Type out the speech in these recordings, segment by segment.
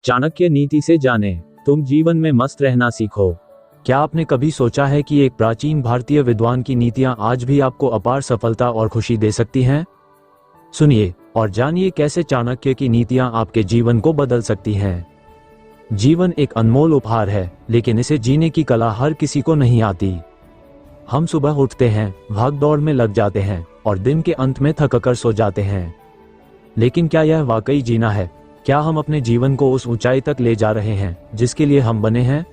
चाणक्य नीति से जाने, तुम जीवन में मस्त रहना सीखो। क्या आपने कभी सोचा है कि एक प्राचीन भारतीय विद्वान की नीतियां आज भी आपको अपार सफलता और खुशी दे सकती हैं? सुनिए और जानिए कैसे चाणक्य की नीतियां आपके जीवन को बदल सकती हैं। जीवन एक अनमोल उपहार है, लेकिन इसे जीने की कला हर किसी को नहीं आती। हम सुबह उठते हैं, भाग दौड़ में लग जाते हैं और दिन के अंत में थक कर सो जाते हैं। लेकिन क्या यह वाकई जीना है? क्या हम अपने जीवन को उस ऊंचाई तक ले जा रहे हैं जिसके लिए हम बने हैं?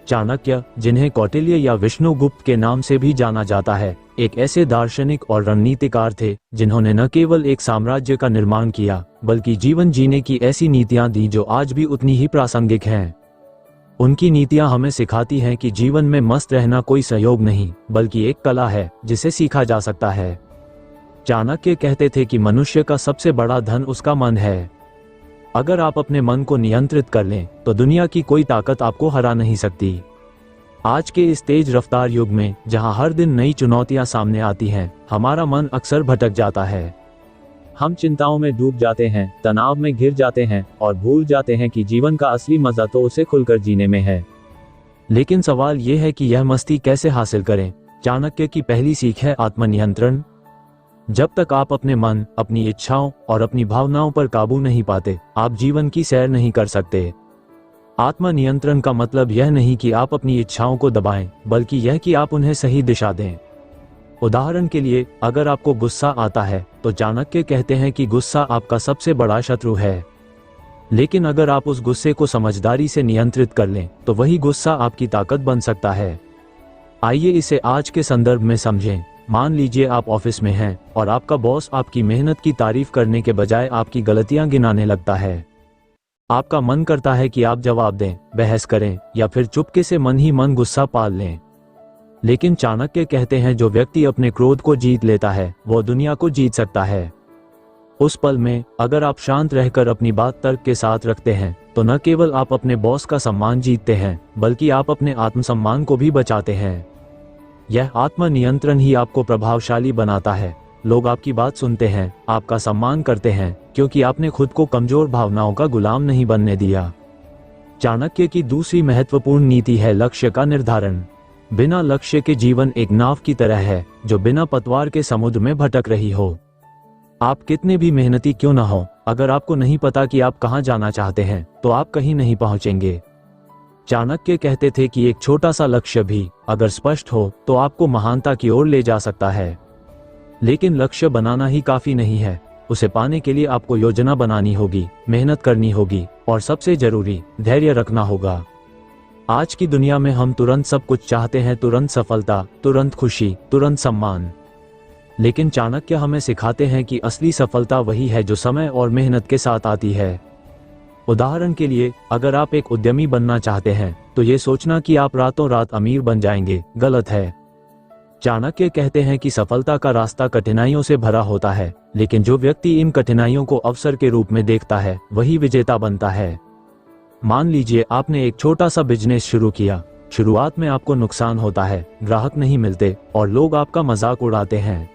चाणक्य, जिन्हें कौटिल्य या विष्णुगुप्त के नाम से भी जाना जाता है, एक ऐसे दार्शनिक और रणनीतिकार थे जिन्होंने न केवल एक साम्राज्य का निर्माण किया, बल्कि जीवन जीने की ऐसी नीतियां दी जो आज भी उतनी ही प्रासंगिक हैं। उनकी नीतियां हमें सिखाती हैं कि जीवन में मस्त रहना कोई संयोग नहीं, बल्कि एक कला है जिसे सीखा जा सकता है। चाणक्य कहते थे कि मनुष्य का सबसे बड़ा धन उसका मन है। अगर आप अपने मन को नियंत्रित कर लें तो दुनिया की कोई ताकत आपको हरा नहीं सकती। आज के इस तेज रफ्तार युग में, जहां हर दिन नई चुनौतियां सामने आती हैं, हमारा मन अक्सर भटक जाता है। हम चिंताओं में डूब जाते हैं, तनाव में घिर जाते हैं और भूल जाते हैं कि जीवन का असली मजा तो उसे खुलकर जीने में है। लेकिन सवाल यह है कि यह मस्ती कैसे हासिल करें? चाणक्य की पहली सीख है आत्मनियंत्रण। जब तक आप अपने मन, अपनी इच्छाओं और अपनी भावनाओं पर काबू नहीं पाते, आप जीवन की सैर नहीं कर सकते। आत्मनियंत्रण का मतलब यह नहीं कि आप अपनी इच्छाओं को दबाएं, बल्कि यह कि आप उन्हें सही दिशा दें। उदाहरण के लिए, अगर आपको गुस्सा आता है तो चाणक्य कहते हैं कि गुस्सा आपका सबसे बड़ा शत्रु है। लेकिन अगर आप उस गुस्से को समझदारी से नियंत्रित कर लें तो वही गुस्सा आपकी ताकत बन सकता है। आइए इसे आज के संदर्भ में समझें। मान लीजिए आप ऑफिस में हैं और आपका बॉस आपकी मेहनत की तारीफ करने के बजाय आपकी गलतियां गिनाने लगता है। आपका मन करता है कि आप जवाब दें, बहस करें या फिर चुपके से मन ही मन गुस्सा पाल लें। लेकिन चाणक्य कहते हैं जो व्यक्ति अपने क्रोध को जीत लेता है वो दुनिया को जीत सकता है। उस पल में अगर आप शांत रहकर अपनी बात तर्क के साथ रखते हैं तो न केवल आप अपने बॉस का सम्मान जीतते हैं, बल्कि आप अपने आत्मसम्मान को भी बचाते हैं। यह आत्मनियंत्रण ही आपको प्रभावशाली बनाता है। लोग आपकी बात सुनते हैं, आपका सम्मान करते हैं, क्योंकि आपने खुद को कमजोर भावनाओं का गुलाम नहीं बनने दिया। चाणक्य की दूसरी महत्वपूर्ण नीति है लक्ष्य का निर्धारण। बिना लक्ष्य के जीवन एक नाव की तरह है जो बिना पतवार के समुद्र में भटक रही हो। आप कितने भी मेहनती क्यों न हो, अगर आपको नहीं पता कि आप कहां जाना चाहते हैं तो आप कहीं नहीं पहुंचेंगे। चाणक्य कहते थे कि एक छोटा सा लक्ष्य भी अगर स्पष्ट हो तो आपको महानता की ओर ले जा सकता है। लेकिन लक्ष्य बनाना ही काफी नहीं है, उसे पाने के लिए आपको योजना बनानी होगी, मेहनत करनी होगी और सबसे जरूरी, धैर्य रखना होगा। आज की दुनिया में हम तुरंत सब कुछ चाहते हैं, तुरंत सफलता, तुरंत खुशी, तुरंत सम्मान। लेकिन चाणक्य हमें सिखाते हैं कि असली सफलता वही है जो समय और मेहनत के साथ आती है। उदाहरण के लिए, अगर आप एक उद्यमी बनना चाहते हैं तो ये सोचना कि आप रातों रात अमीर बन जाएंगे गलत है। चाणक्य कहते हैं कि सफलता का रास्ता कठिनाइयों से भरा होता है, लेकिन जो व्यक्ति इन कठिनाइयों को अवसर के रूप में देखता है वही विजेता बनता है। मान लीजिए आपने एक छोटा सा बिजनेस शुरू किया। शुरुआत में आपको नुकसान होता है, ग्राहक नहीं मिलते और लोग आपका मजाक उड़ाते हैं।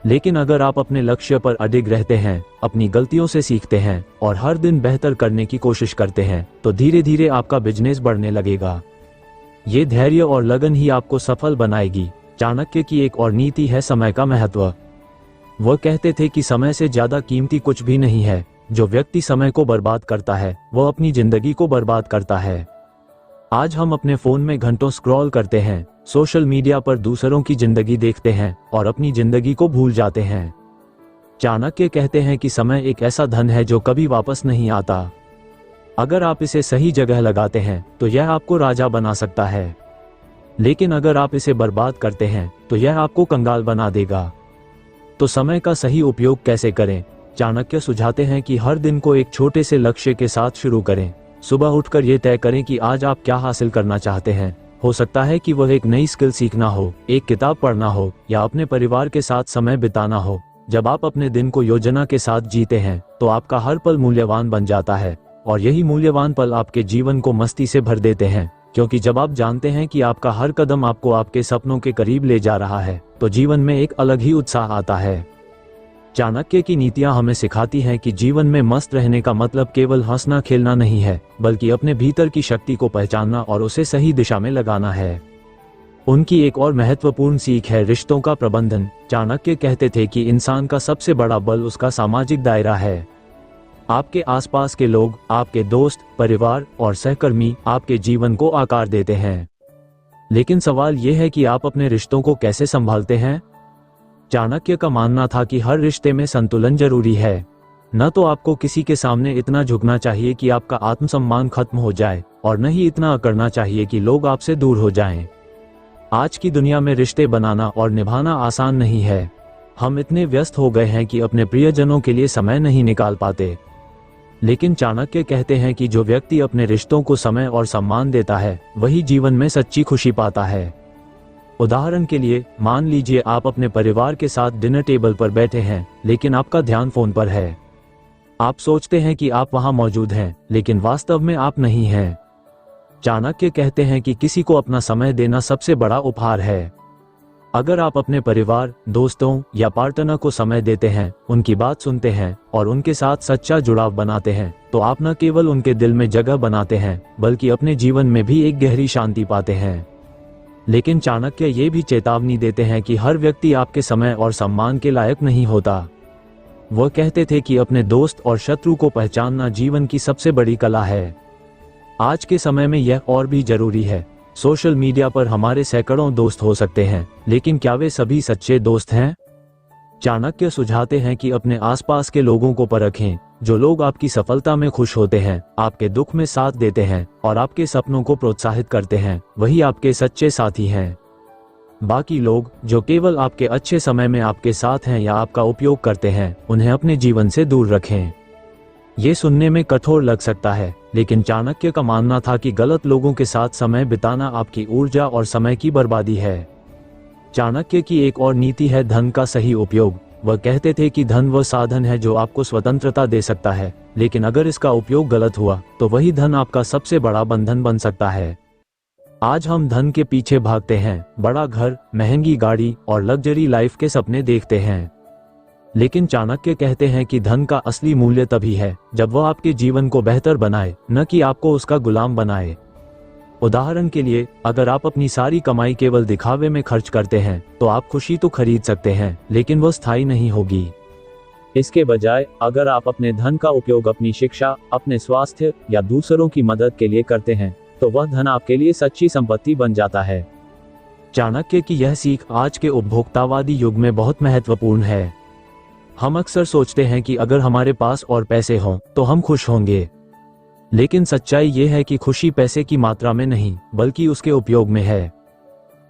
लेकिन अगर आप अपने लक्ष्य पर अडिग रहते हैं, अपनी गलतियों से सीखते हैं और हर दिन बेहतर करने की कोशिश करते हैं तो धीरे धीरे आपका बिजनेस बढ़ने लगेगा। ये धैर्य और लगन ही आपको सफल बनाएगी। चाणक्य की एक और नीति है समय का महत्व। वह कहते थे कि समय से ज्यादा कीमती कुछ भी नहीं है। जो व्यक्ति समय को बर्बाद करता है वह अपनी जिंदगी को बर्बाद करता है। आज हम अपने फोन में घंटों स्क्रॉल करते हैं, सोशल मीडिया पर दूसरों की जिंदगी देखते हैं और अपनी जिंदगी को भूल जाते हैं। चाणक्य कहते हैं कि समय एक ऐसा धन है जो कभी वापस नहीं आता। अगर आप इसे सही जगह लगाते हैं तो यह आपको राजा बना सकता है, लेकिन अगर आप इसे बर्बाद करते हैं तो यह आपको कंगाल बना देगा। तो समय का सही उपयोग कैसे करें? चाणक्य सुझाते हैं कि हर दिन को एक छोटे से लक्ष्य के साथ शुरू करें। सुबह उठकर ये तय करें कि आज आप क्या हासिल करना चाहते हैं। हो सकता है कि वह एक नई स्किल सीखना हो, एक किताब पढ़ना हो या अपने परिवार के साथ समय बिताना हो। जब आप अपने दिन को योजना के साथ जीते हैं तो आपका हर पल मूल्यवान बन जाता है और यही मूल्यवान पल आपके जीवन को मस्ती से भर देते हैं। क्योंकि जब आप जानते हैं कि आपका हर कदम आपको आपके सपनों के करीब ले जा रहा है तो जीवन में एक अलग ही उत्साह आता है। चाणक्य की नीतियां हमें सिखाती हैं कि जीवन में मस्त रहने का मतलब केवल हंसना खेलना नहीं है, बल्कि अपने भीतर की शक्ति को पहचानना और उसे सही दिशा में लगाना है। उनकी एक और महत्वपूर्ण सीख है रिश्तों का प्रबंधन। चाणक्य कहते थे कि इंसान का सबसे बड़ा बल उसका सामाजिक दायरा है। आपके आसपास के लोग, आपके दोस्त, परिवार और सहकर्मी आपके जीवन को आकार देते हैं। लेकिन सवाल यह है कि आप अपने रिश्तों को कैसे संभालते हैं। चाणक्य का मानना था कि हर रिश्ते में संतुलन जरूरी है। न तो आपको किसी के सामने इतना झुकना चाहिए कि आपका आत्मसम्मान खत्म हो जाए, और न ही इतना अकड़ना चाहिए कि लोग आपसे दूर हो जाएं। आज की दुनिया में रिश्ते बनाना और निभाना आसान नहीं है। हम इतने व्यस्त हो गए हैं कि अपने प्रियजनों के लिए समय नहीं निकाल पाते। लेकिन चाणक्य कहते हैं कि जो व्यक्ति अपने रिश्तों को समय और सम्मान देता है, वही जीवन में सच्ची खुशी पाता है। उदाहरण के लिए, मान लीजिए आप अपने परिवार के साथ डिनर टेबल पर बैठे हैं, लेकिन आपका ध्यान फोन पर है। आप सोचते हैं कि आप वहां मौजूद हैं, लेकिन वास्तव में आप नहीं हैं। चाणक्य कहते हैं कि किसी को अपना समय देना सबसे बड़ा उपहार है। अगर आप अपने परिवार, दोस्तों या पार्टनर को समय देते हैं, उनकी बात सुनते हैं और उनके साथ सच्चा जुड़ाव बनाते हैं, तो आप न केवल उनके दिल में जगह बनाते हैं, बल्कि अपने जीवन में भी एक गहरी शांति पाते हैं। लेकिन चाणक्य ये भी चेतावनी देते हैं कि हर व्यक्ति आपके समय और सम्मान के लायक नहीं होता। वह कहते थे कि अपने दोस्त और शत्रु को पहचानना जीवन की सबसे बड़ी कला है। आज के समय में यह और भी जरूरी है। सोशल मीडिया पर हमारे सैकड़ों दोस्त हो सकते हैं, लेकिन क्या वे सभी सच्चे दोस्त हैं? चाणक्य सुझाते हैं कि अपने आसपास के लोगों को परखें। जो लोग आपकी सफलता में खुश होते हैं, आपके दुख में साथ देते हैं और आपके सपनों को प्रोत्साहित करते हैं, वही आपके सच्चे साथी हैं। बाकी लोग, जो केवल आपके अच्छे समय में आपके साथ हैं या आपका उपयोग करते हैं, उन्हें अपने जीवन से दूर रखें। ये सुनने में कठोर लग सकता है, लेकिन चाणक्य का मानना था कि गलत लोगों के साथ समय बिताना आपकी ऊर्जा और समय की बर्बादी है। चाणक्य की एक और नीति है धन का सही उपयोग। वह कहते थे कि धन वह साधन है जो आपको स्वतंत्रता दे सकता है, लेकिन अगर इसका उपयोग गलत हुआ तो वही धन आपका सबसे बड़ा बंधन बन सकता है। आज हम धन के पीछे भागते हैं, बड़ा घर, महंगी गाड़ी और लग्जरी लाइफ के सपने देखते हैं। लेकिन चाणक्य कहते हैं कि धन का असली मूल्य तभी है जब वह आपके जीवन को बेहतर बनाए, न कि आपको उसका गुलाम बनाए। उदाहरण के लिए, अगर आप अपनी सारी कमाई केवल दिखावे में खर्च करते हैं, तो आप खुशी तो खरीद सकते हैं, लेकिन वह स्थायी नहीं होगी। इसके बजाय अगर आप अपने धन का उपयोग अपनी शिक्षा, अपने स्वास्थ्य या दूसरों की मदद के लिए करते हैं, तो वह धन आपके लिए सच्ची संपत्ति बन जाता है। चाणक्य की यह सीख आज के उपभोक्तावादी युग में बहुत महत्वपूर्ण है। हम अक्सर सोचते हैं कि अगर हमारे पास और पैसे हों तो हम खुश होंगे, लेकिन सच्चाई ये है कि खुशी पैसे की मात्रा में नहीं, बल्कि उसके उपयोग में है।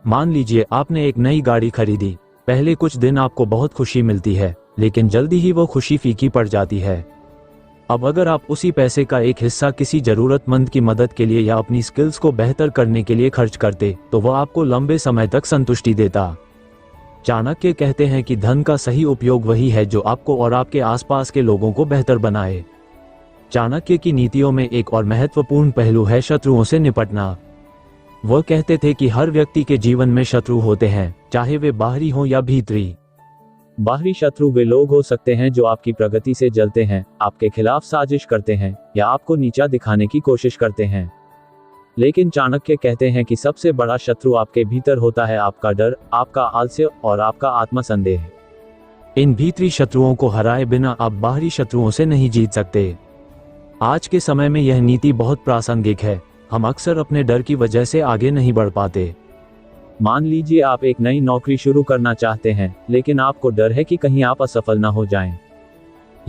मान लीजिए आपने एक नई गाड़ी खरीदी। पहले कुछ दिन आपको बहुत खुशी मिलती है, लेकिन जल्दी ही वो खुशी फीकी पड़ जाती है। अब अगर आप उसी पैसे का एक हिस्सा किसी जरूरतमंद की मदद के लिए या अपनी स्किल्स को बेहतर करने के लिए खर्च करते, तो वह आपको लंबे समय तक संतुष्टि देता। चाणक्य कहते हैं कि धन का सही उपयोग वही है जो आपको और आपके आसपास के लोगों को बेहतर बनाए। चाणक्य की नीतियों में एक और महत्वपूर्ण पहलू है शत्रुओं से निपटना। वह कहते थे कि हर व्यक्ति के जीवन में शत्रु होते हैं, चाहे वे बाहरी हों या भीतरी। बाहरी शत्रु वे लोग हो सकते हैं जो आपकी प्रगति से जलते हैं, आपके खिलाफ साजिश करते हैं या आपको नीचा दिखाने की कोशिश करते हैं। लेकिन चाणक्य कहते हैं कि सबसे बड़ा शत्रु आपके भीतर होता है, आपका डर, आपका आलस्य और आपका आत्मसंदेह। इन भीतरी शत्रुओं को हराए बिना आप बाहरी शत्रुओं से नहीं जीत सकते। आज के समय में यह नीति बहुत प्रासंगिक है। हम अक्सर अपने डर की वजह से आगे नहीं बढ़ पाते। मान लीजिए आप एक नई नौकरी शुरू करना चाहते हैं, लेकिन आपको डर है कि कहीं आप असफल ना हो जाएं।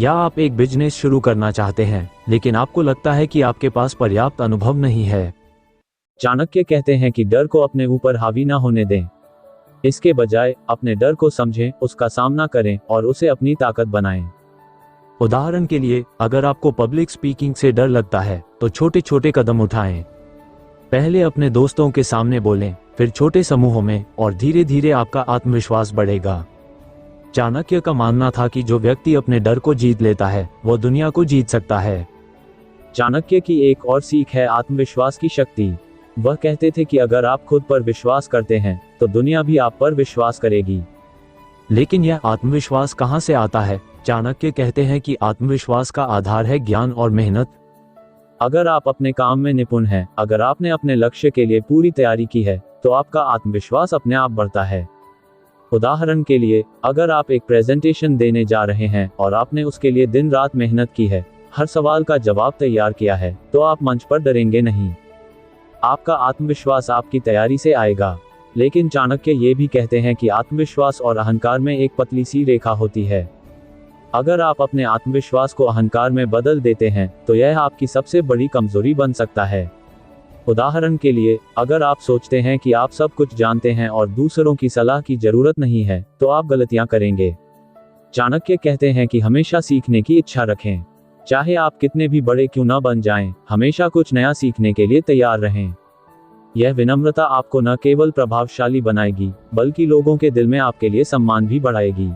या आप एक बिजनेस शुरू करना चाहते हैं, लेकिन आपको लगता है कि आपके पास पर्याप्त अनुभव नहीं है। चाणक्य कहते हैं कि डर को अपने ऊपर हावी ना होने दें। इसके बजाय अपने डर को समझें, उसका सामना करें और उसे अपनी ताकत बनाएं। उदाहरण के लिए, अगर आपको पब्लिक स्पीकिंग से डर लगता है, तो छोटे छोटे कदम उठाएं। पहले अपने दोस्तों के सामने बोलें, फिर छोटे समूहों में, और धीरे धीरे आपका आत्मविश्वास बढ़ेगा। चाणक्य का मानना था कि जो व्यक्ति अपने डर को जीत लेता है, वो दुनिया को जीत सकता है। चाणक्य की एक और सीख है आत्मविश्वास की शक्ति। वह कहते थे कि अगर आप खुद पर विश्वास करते हैं, तो दुनिया भी आप पर विश्वास करेगी। लेकिन यह आत्मविश्वास कहाँ से आता है? चाणक्य कहते हैं कि आत्मविश्वास का आधार है ज्ञान और मेहनत। अगर आप अपने काम में निपुण हैं, अगर आपने अपने लक्ष्य के लिए पूरी तैयारी की है, तो आपका आत्मविश्वास अपने आप बढ़ता है। उदाहरण के लिए, अगर आप एक प्रेजेंटेशन देने जा रहे हैं और आपने उसके लिए दिन रात मेहनत की है, हर सवाल का जवाब तैयार किया है, तो आप मंच पर डरेंगे नहीं। आपका आत्मविश्वास आपकी तैयारी से आएगा। लेकिन चाणक्य ये भी कहते हैं कि आत्मविश्वास और अहंकार में एक पतली सी रेखा होती है। अगर आप अपने आत्मविश्वास को अहंकार में बदल देते हैं, तो यह आपकी सबसे बड़ी कमजोरी बन सकता है। उदाहरण के लिए, अगर आप सोचते हैं कि आप सब कुछ जानते हैं और दूसरों की सलाह की जरूरत नहीं है, तो आप गलतियां करेंगे। चाणक्य कहते हैं कि हमेशा सीखने की इच्छा रखें। चाहे आप कितने भी बड़े क्यों न बन जाएं, हमेशा कुछ नया सीखने के लिए तैयार रहें। यह विनम्रता आपको न केवल प्रभावशाली बनाएगी, बल्कि लोगों के दिल में आपके लिए सम्मान भी बढ़ाएगी।